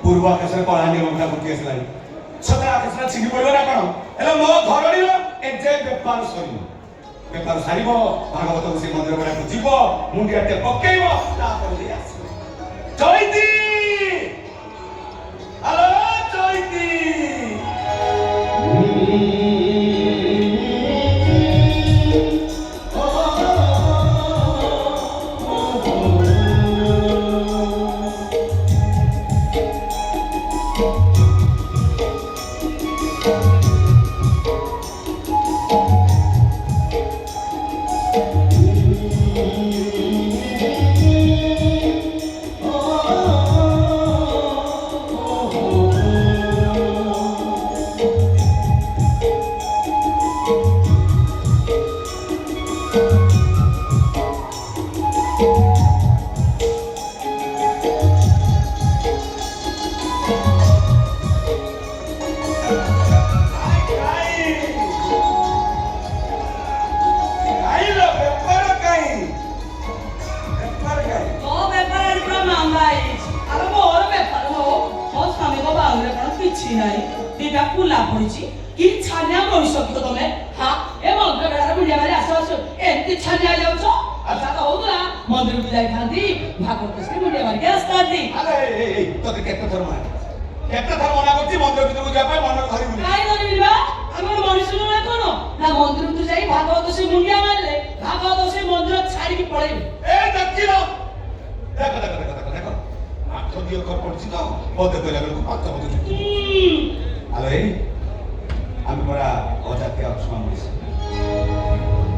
ପୂର୍ବ ଆକାଶରେ କଳାହାଣ୍ଡି ରଙ୍ଗଟା ଫୁଟି ଆସିଲାଣି ସଦା ଆକାଶରେ ଛିଣ୍ଡି ପଡ଼ିବ ନା କଣ ହେଲେ ମୋ ଧରଣୀର ଏଯାଏ ବେପାର ସରିବ ବେପାର ସାରିବ ଭାଗବତକୁ ସେ ମନ୍ଦିର ଗୁଡ଼ାକୁ ଯିବ ମୁଣ୍ଡିଆଟେ ପକେଇବ ତାପରେ ଯାଇ ଆସିବ ଚୈତି ହ୍ୟାଲୋ ଚୈତି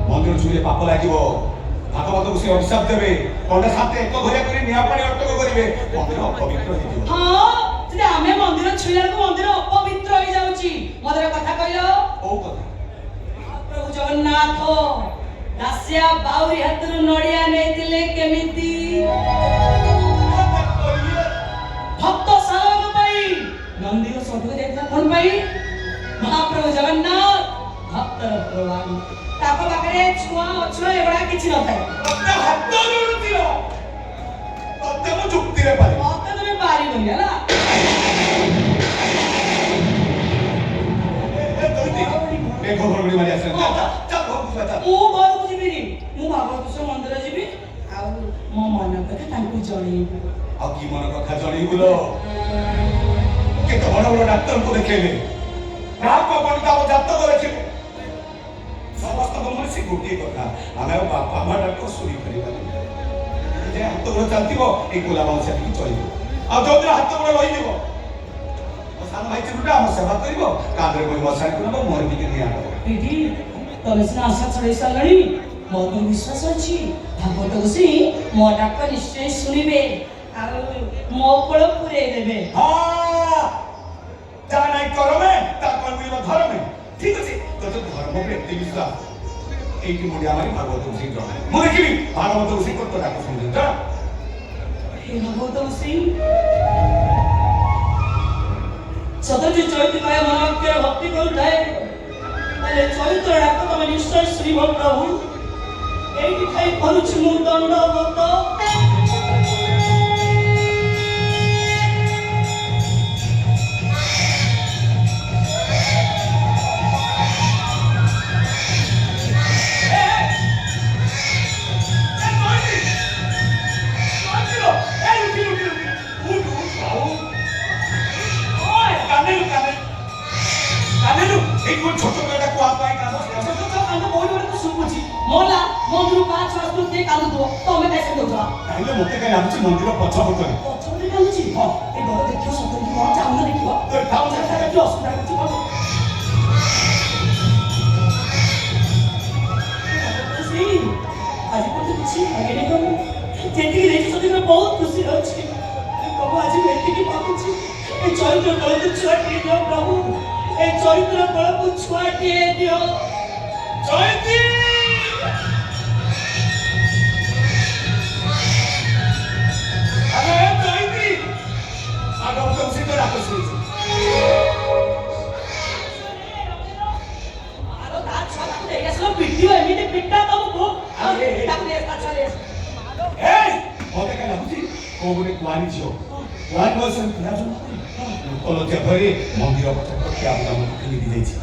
मंदिर छुले पाप लगे भागवत को से अभिशाप देवे पंडा साथे एक घरिया करी निया पानी अटक करिवे मंदिर अपवित्र हो हां जे हमें मंदिर छुइला को मंदिर अपवित्र हो जाउची मंदिर कथा कहिलो ओ कथा प्रभु जगन्नाथ दासिया बाउरी हातरु नडिया नेतिले केमिति भक्त सालक पई मंदिर सदु देखा कोन पई महाप्रभु जगन्नाथ भक्त प्रभु ताको पाखरे छुआ अछुआ एबडा किछि न थाए तते हात जोडुतिलो तते मु जुक्ति रे पारी तते तमे पारी बनिया ना देखो भरगडी मारी आसे चल घर को जा ओ घर को जिबिनी मु भागवत से मंदिर जिबि आ मो मन कथा तांको जणी आ की मन कथा जणी गुलो केते बड़ बड़ डॉक्टर को देखेले रात को पंडित को जात को देखेले समस्त मनुष्य गोटे कथा आमे बापा मां डॉक्टर सुनी परिबा जे हाथ गोड़ चलतिबो ए गोला बाउसा की चलिबो आ जोदरा हाथ गोड़ लई दिबो ओ सान भाई चिरुटा हम सेवा करिबो कांदरे कोई मसाई करबो मोर भी के निया दीदी तमे से आशा छड़े सालणी मोर विश्वास अछि भागवत बसी मो डाक निश्चय सुनिबे आ मो कोळ पुरे देबे हां जा नाही करमे ता कोन मिलो धर्मे ठीक अछि तो धर्म पे एते विश्वास एकी मुडिया मारी भागवत बसी जो मु देखिबी भागवत बसी को तो डाक सुनि जा हे भागवत बसी सदा जो चैत्य काय मनके भक्ति करूଥାଏ अरे चैत्र डाक तमे निश्चय श्री प्रभु एकी खाई करूछि मु दंडवत मंदिर पछा पछा पछोरे कांदुची हां ए घर देखियो सतरी की मत चांदा देखियो तो थाउ जा देखियो असुरा कुछ कर सी आज को कुछ आगे नहीं करूं जेती देखि सती में बहुत खुशी अछि प्रभु आज बेटी की पाकुची ए चरित्र गलत छुआटी दियो प्रभु ए चरित्र गलत छुआटी दियो जयती ওয়ান বছর পিলাজন কলতিয়া ধরে মন্দির পক্ষে আমরা ফেলে দিয়েছি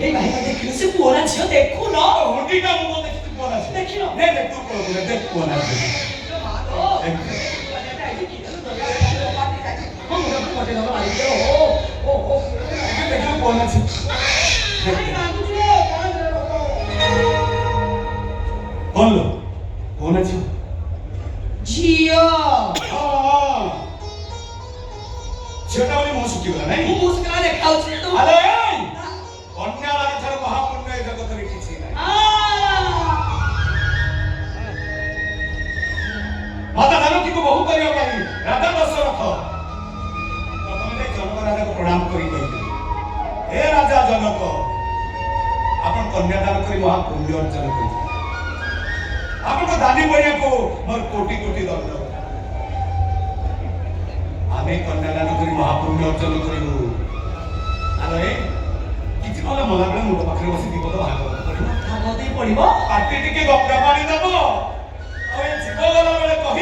এই ভাইটা দেখিল সে পুরা ঝিও দেখু ন ওটিটা মো দেখতে কোন আছে দেখিল নে দেখ তুই কোন দেখ কোন আছে দেখো কোন আছে বললো কোন আছে ঝিও ঝিওটা বলে মো শিখি গলা নাই মুস্কান দেখাউছি তো আরে কন্যা লাগা ছাড়া মহাপুণ্য এই জগতের কিছু নাই মাতা জানকীকে বহু করিয়া পাই রাজা দশরଥ প্রথমে যাই জনক রাজাকে প্রণাম করি কইলে হে রাজা জনক আপন কন্যাদান କରି মহাপুণ্য অর্জন করি আপন দানি বইয়াକୁ মোর কোটি কোটি দণ্ড ଆମେ କନ୍ୟାଦାନ କରି ମହାପୁଣ୍ୟ ଅର୍ଜନ କରିବୁ ଆରେ କିଛି ନହେଲେ ମଲାବେଳେ ମୁଣ୍ଡ ପାଖରେ ବସି ବିପଦ ଭାଗବତ ପଢିବ ଭାଗବତ ପଢିବ ପାଟି ଟିକେ ଗଙ୍ଗା ପାଣି ଦବ ଆଉ ଏ ଜୀବ ଗଲା ବେଳେ କହ